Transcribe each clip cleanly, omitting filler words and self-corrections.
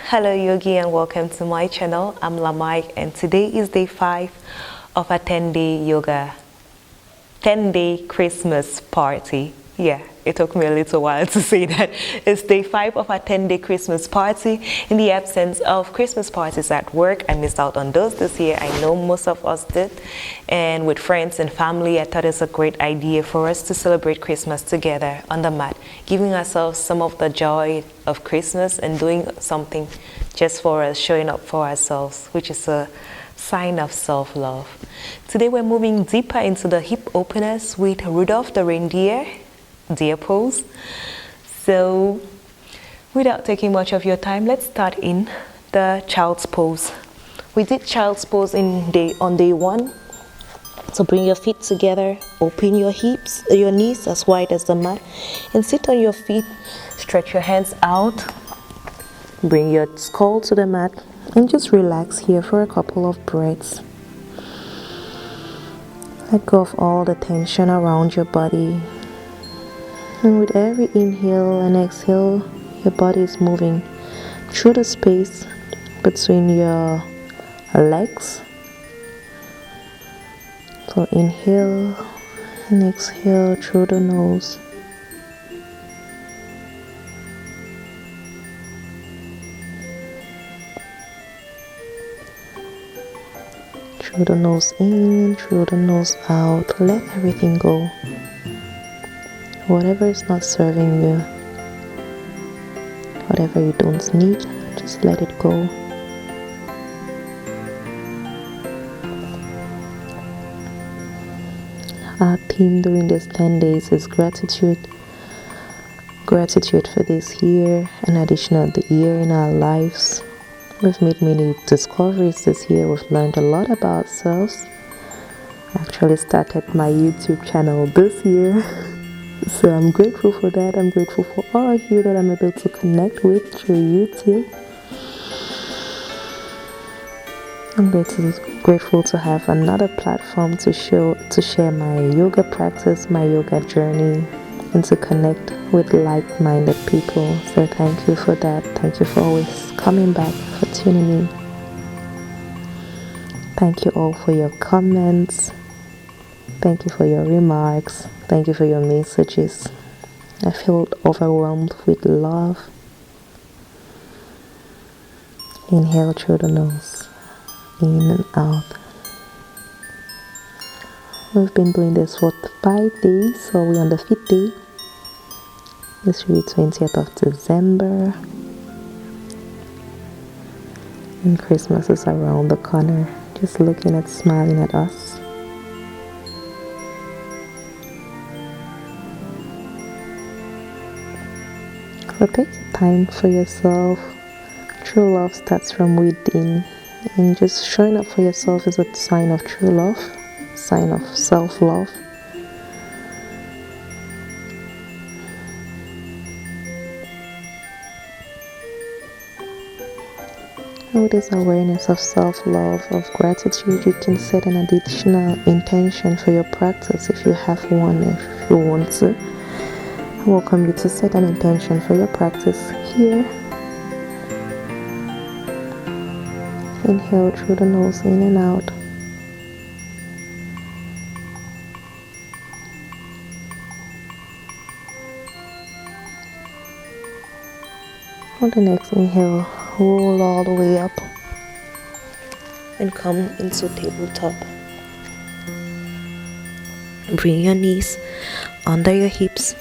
Hello Yogi and welcome to my channel. I'm Lamike and today is day 5 of a 10-day yoga, 10-day Christmas party. Yeah, it took me a little while to say that. It's day 5 of a 10-day Christmas party. In the absence of Christmas parties at work, I missed out on those this year. I know most of us did. And with friends and family, I thought it's a great idea for us to celebrate Christmas together on the mat, giving ourselves some of the joy of Christmas and doing something just for us, showing up for ourselves, which is a sign of self-love. Today we're moving deeper into the hip openers with Rudolph the reindeer, deer pose. So without taking much of your time, let's start in the child's pose. We did child's pose on day 1. So bring your feet together, open your hips, your knees as wide as the mat, and sit on your feet. Stretch your hands out, bring your skull to the mat, and just relax here for a couple of breaths. Let go of all the tension around your body. And with every inhale and exhale, your body is moving through the space between your legs. So inhale and exhale through the nose. Through the nose in, through the nose out. Let everything go. Whatever is not serving you, whatever you don't need, just let it go. Our theme during these 10 days is gratitude. Gratitude for this year, an additional year in our lives. We've made many discoveries this year. We've learned a lot about ourselves. I actually started my YouTube channel this year. So I'm grateful for that. I'm grateful for all of you that I'm able to connect with through YouTube. I'm grateful to have another platform to share my yoga practice, my yoga journey, and to connect with like-minded people. So thank you for that. Thank you for always coming back, for tuning in. Thank you all for your comments. Thank you for your remarks. Thank you for your messages. I feel overwhelmed with love. Inhale through the nose, in and out. We've been doing this for 5 days, so we're on the 5th day. This will be 20th of December. And Christmas is around the corner, just looking at, smiling at us. So take time for yourself. True love starts from within, and just showing up for yourself is a sign of true love, sign of self-love. And with this awareness of self-love, of gratitude, you can set an additional intention for your practice if you have one, if you want to. I welcome you to set an intention for your practice here. Inhale through the nose, in and out. On the next inhale, roll all the way up and come into tabletop. Bring your knees under your hips.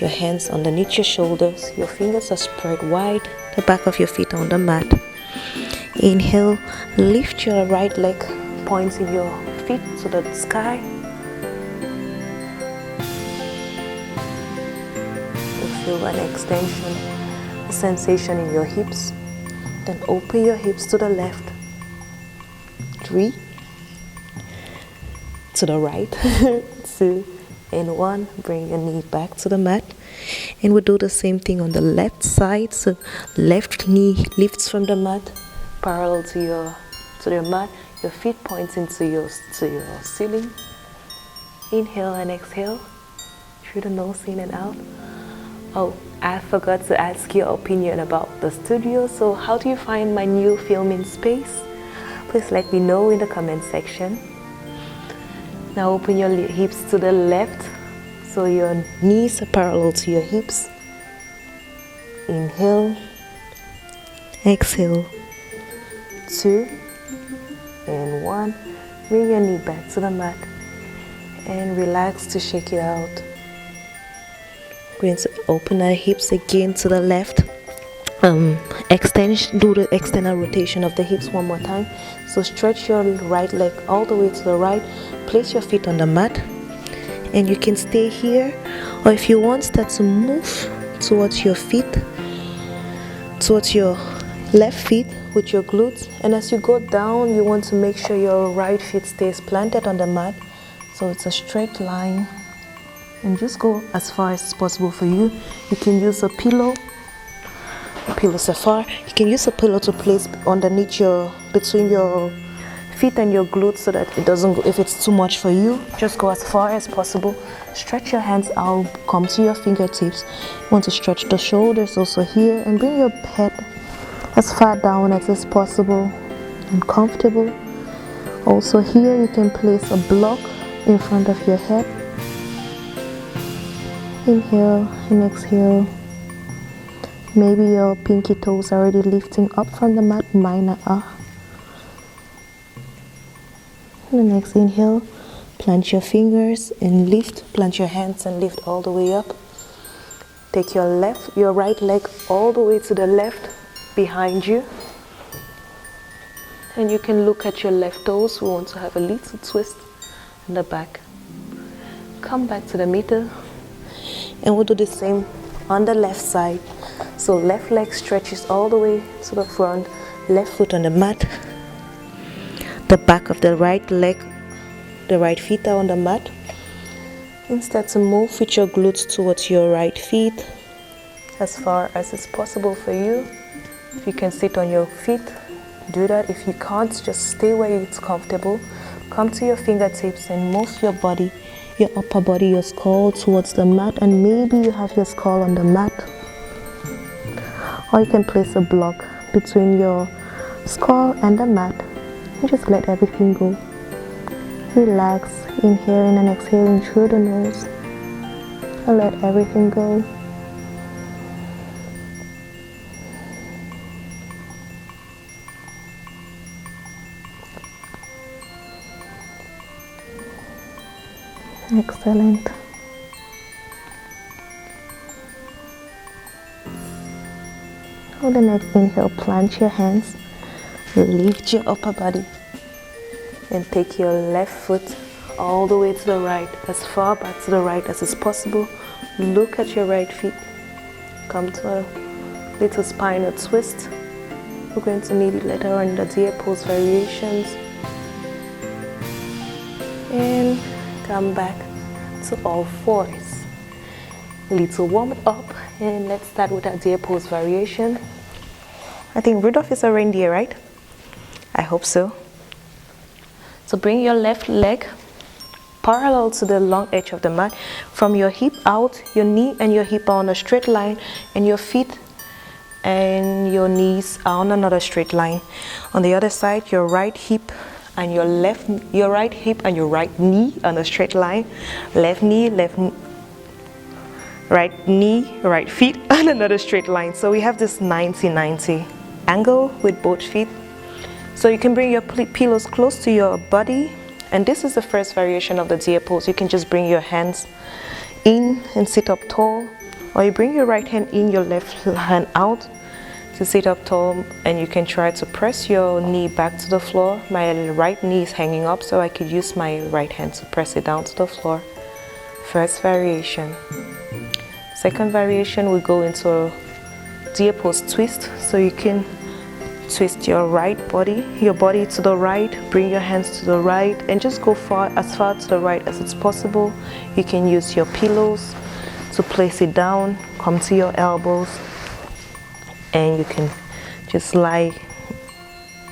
Your hands underneath your shoulders, your fingers are spread wide, the back of your feet on the mat. Inhale, lift your right leg, pointing your feet to the sky. You feel an extension, a sensation in your hips. Then open your hips to the left. 3, to the right, 2, and 1. Bring your knee back to the mat, and we'll do the same thing on the left side. So left knee lifts from the mat, parallel to your mat. Your feet pointing to your ceiling. Inhale and exhale through the nose, in and out. Oh, I forgot to ask your opinion about the studio. So how do you find my new filming space? Please let me know in the comment section. Now open your hips to the left so your knees are parallel to your hips. Inhale, exhale, 2 and 1. Bring your knee back to the mat and relax to shake it out. Going to open our hips again to the left. Do the external rotation of the hips one more time. So stretch your right leg all the way to the right. Place your feet on the mat and you can stay here, or if you want, start to move towards your feet, towards your left feet with your glutes. And as you go down, you want to make sure your right foot stays planted on the mat, so it's a straight line, and just go as far as possible for you. You can use a pillow so far. You can use a pillow to place underneath between your feet and your glutes, so that it doesn't go. If it's too much for you, just go as far as possible. Stretch your hands out, come to your fingertips. You want to stretch the shoulders also here, and bring your head as far down as is possible and comfortable. Also here, you can place a block in front of your head. Inhale and exhale. Maybe your pinky toes are already lifting up from the mat. Mine are. The next inhale, plant your fingers and lift. Plant your hands and lift all the way up. Take your right leg all the way to the left behind you. And you can look at your left toes. We want to have a little twist in the back. Come back to the middle. And we'll do the same on the left side. So left leg stretches all the way to the front. Left foot on the mat. The back of the right leg, the right feet are on the mat. And start to move with your glutes towards your right feet as far as it's possible for you. If you can sit on your feet, do that. If you can't, just stay where it's comfortable. Come to your fingertips and move your body, your upper body, your skull towards the mat, and maybe you have your skull on the mat. Or you can place a block between your skull and the mat. And just let everything go. Relax, inhaling and exhaling through the nose. And let everything go. Excellent. On the next inhale, plant your hands. Lift your upper body and take your left foot all the way to the right, as far back to the right as is possible. Look at your right feet. Come to a little spinal twist. We're going to meet it later on in the deer pose variations. And come back to all fours. Little warm up, and let's start with our deer pose variation. I think Rudolph is a reindeer, right? I hope so. So bring your left leg parallel to the long edge of the mat. From your hip out, your knee and your hip are on a straight line, and your feet and your knees are on another straight line. On the other side, your right hip and your right hip and your right knee on a straight line. Left knee, right knee, right feet on another straight line. So we have this 90-90 angle with both feet. So you can bring your pillows close to your body, and this is the first variation of the deer pose. You can just bring your hands in and sit up tall, or you bring your right hand in, your left hand out to sit up tall, and you can try to press your knee back to the floor. My right knee is hanging up, so I could use my right hand to press it down to the floor. First variation. Second variation, we go into a deer pose twist. So you can twist your body to the right, bring your hands to the right, and just go as far to the right as it's possible. You can use your pillows to place it down, come to your elbows, and you can just lie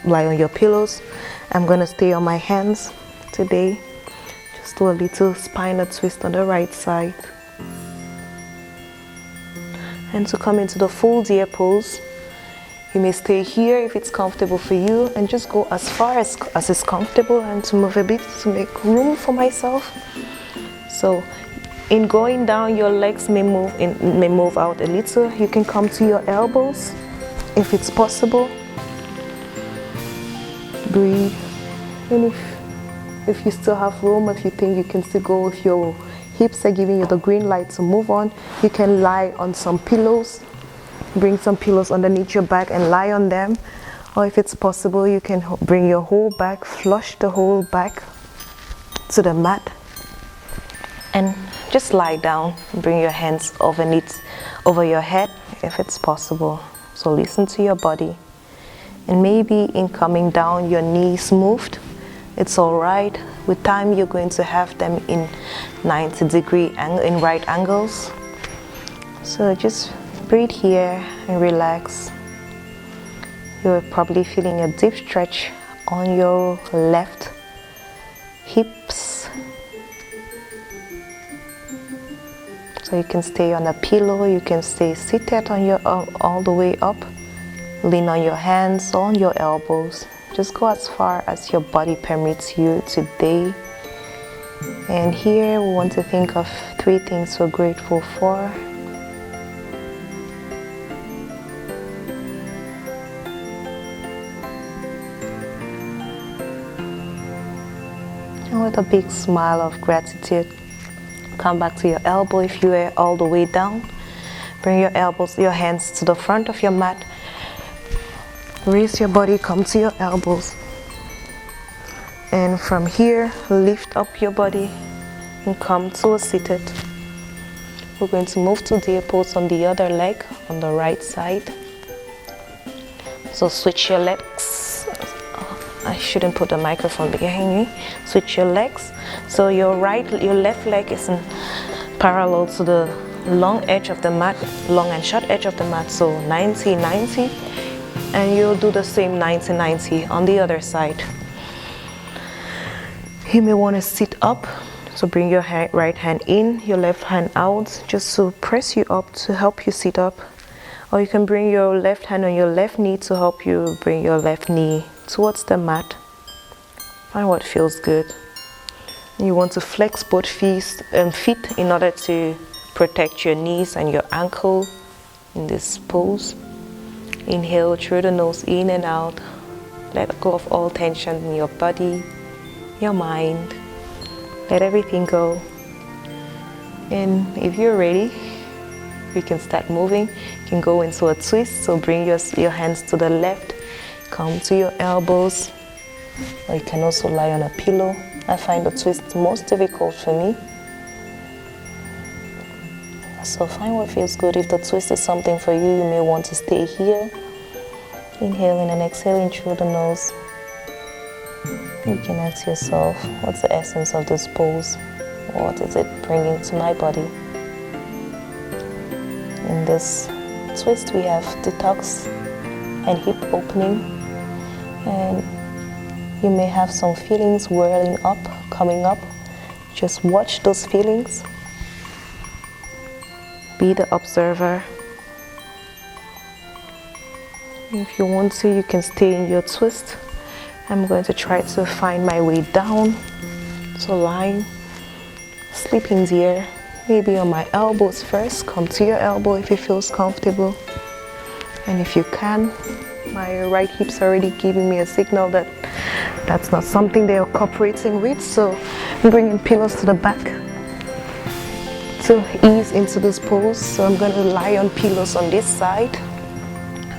on your pillows. I'm gonna stay on my hands today. Just do a little spinal twist on the right side. And to come into the full deer pose, You may stay here if it's comfortable for you, and just go as far as is comfortable, and to move a bit to make room for myself. So in going down, your legs may move out a little. You can come to your elbows if it's possible. Breathe. And if you still have room, if you think you can still go, if your hips are giving you the green light to move on, you can lie on some pillows. Bring some pillows underneath your back and lie on them. Or if it's possible, you can bring your whole back, flush the whole back to the mat, and just lie down. Bring your hands over your head if it's possible. So listen to your body. And maybe in coming down, your knees moved. It's all right. With time, you're going to have them in 90-degree in right angles. So just breathe here and relax. You're probably feeling a deep stretch on your left hips. So you can stay on a pillow, you can stay seated on your all the way up. Lean on your hands, on your elbows. Just go as far as your body permits you today. And here we want to think of 3 things we're grateful for. And with a big smile of gratitude, come back to your elbow if you were all the way down. Bring your hands to the front of your mat. Raise your body, come to your elbows. And from here, lift up your body and come to a seated. We're going to move to deer pose on the other leg, on the right side. So switch your legs. I shouldn't put the microphone behind me. Switch your legs. So your left leg is parallel to the long edge of the mat, long and short edge of the mat. So 90-90, and you'll do the same 90-90 on the other side. You may want to sit up. So bring your right hand in, your left hand out, just to press you up to help you sit up. Or you can bring your left hand on your left knee to help you bring your left knee towards the mat. Find what feels good. You want to flex both feet in order to protect your knees and your ankle in this pose. Inhale through the nose, in and out. Let go of all tension in your body, your mind. Let everything go. And if you're ready, we can start moving. You can go into a twist. So bring your hands to the left. Come to your elbows. Or you can also lie on a pillow. I find the twist most difficult for me. So find what feels good. If the twist is something for you, you may want to stay here. Inhaling and exhaling through the nose. You can ask yourself, what's the essence of this pose? What is it bringing to my body? In this twist, we have detox and hip opening. And you may have some feelings whirling up, coming up. Just watch those feelings. Be the observer. If you want to, you can stay in your twist. I'm going to try to find my way down to line. Sleeping deer, maybe on my elbows first. Come to your elbow if it feels comfortable. And if you can, my right hip's already giving me a signal that that's not something they're cooperating with. So I'm bringing pillows to the back to ease into this pose. So I'm going to lie on pillows on this side.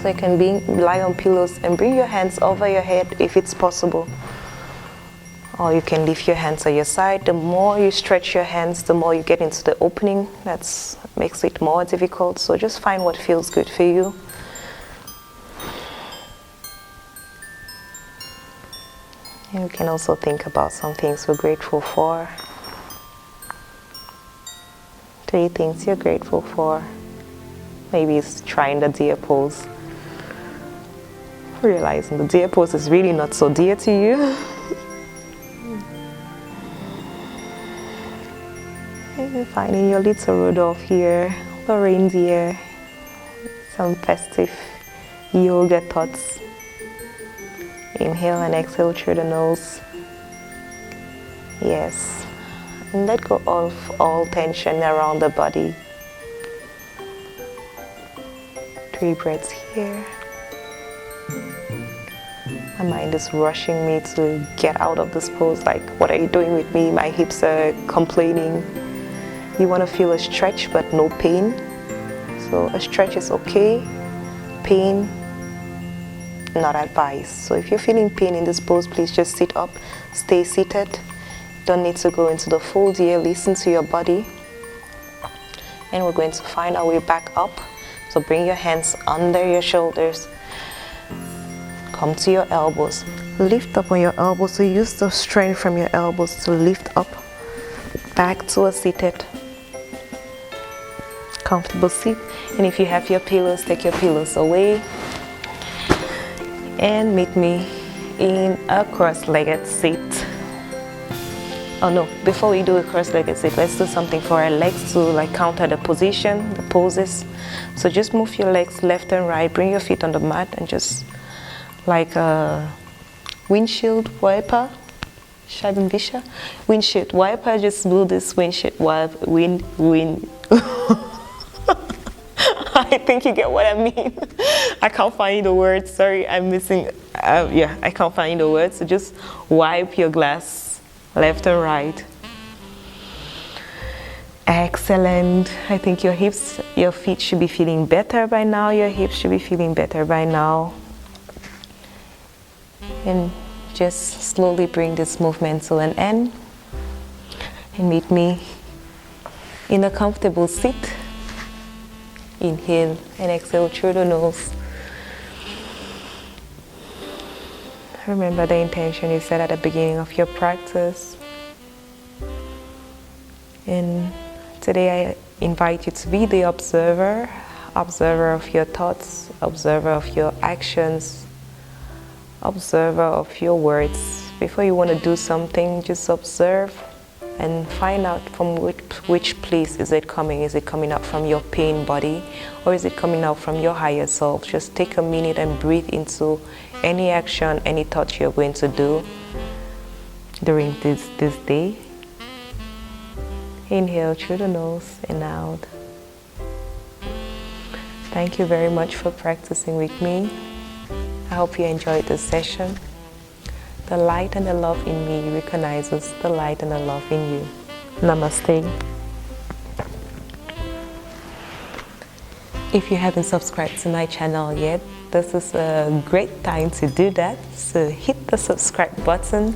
So you can lie on pillows and bring your hands over your head if it's possible. Or you can leave your hands on your side. The more you stretch your hands, the more you get into the opening. That makes it more difficult. So just find what feels good for you. And you can also think about some things we're grateful for. 3 things you're grateful for. Maybe it's trying the deer pose. Realizing the deer pose is really not so dear to you. And finding your little Rudolph here, the reindeer, some festive yoga thoughts. Inhale and exhale through the nose. Yes. And let go of all tension around the body. 3 breaths here. My mind is rushing me to get out of this pose, like, what are you doing with me? My hips are complaining. You want to feel a stretch but no pain. So a stretch is okay. Pain, not advised. So if you're feeling pain in this pose, please just sit up, stay seated. Don't need to go into the fold here. Listen to your body. And we're going to find our way back up. So bring your hands under your shoulders. Come to your elbows. Lift up on your elbows. So use the strength from your elbows to lift up back to a seated comfortable seat. And if you have your pillows, take your pillows away and meet me in a cross-legged seat. Oh no, before we do a cross-legged sit, let's do something for our legs to like counter the position, the poses. So just move your legs left and right, bring your feet on the mat and just like a windshield wiper, windshield wiper, just do this windshield wiper, wind. I think you get what I mean. I can't find the words, sorry, I'm missing, I can't find the words. So just wipe your glass left and right. Excellent. I think your hips, your feet should be feeling better by now. Your hips should be feeling better by now. And just slowly bring this movement to an end. And meet me in a comfortable seat. Inhale and exhale through the nose. Remember the intention you set at the beginning of your practice. And today I invite you to be the observer of your thoughts, observer of your actions, observer of your words. Before you want to do something, just observe and find out from which place is it coming. Is it coming out from your pain body or is it coming out from your higher self? Just take a minute and breathe into any action, any thought you're going to do during this day. Inhale through the nose and out. Thank you very much for practicing with me. I hope you enjoyed this session. The light and the love in me recognizes the light and the love in you. Namaste. If you haven't subscribed to my channel yet, this is a great time to do that. So hit the subscribe button,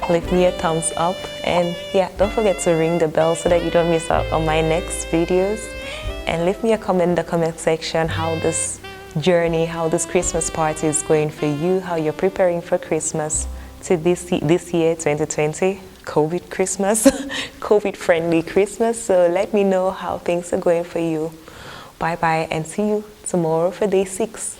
leave me a thumbs up, and yeah, don't forget to ring the bell so that you don't miss out on my next videos. And leave me a comment in the comment section how this journey, how this Christmas party is going for you, how you're preparing for Christmas to this year, 2020, COVID Christmas, COVID-friendly Christmas. So let me know how things are going for you. Bye-bye and see you tomorrow for day 6.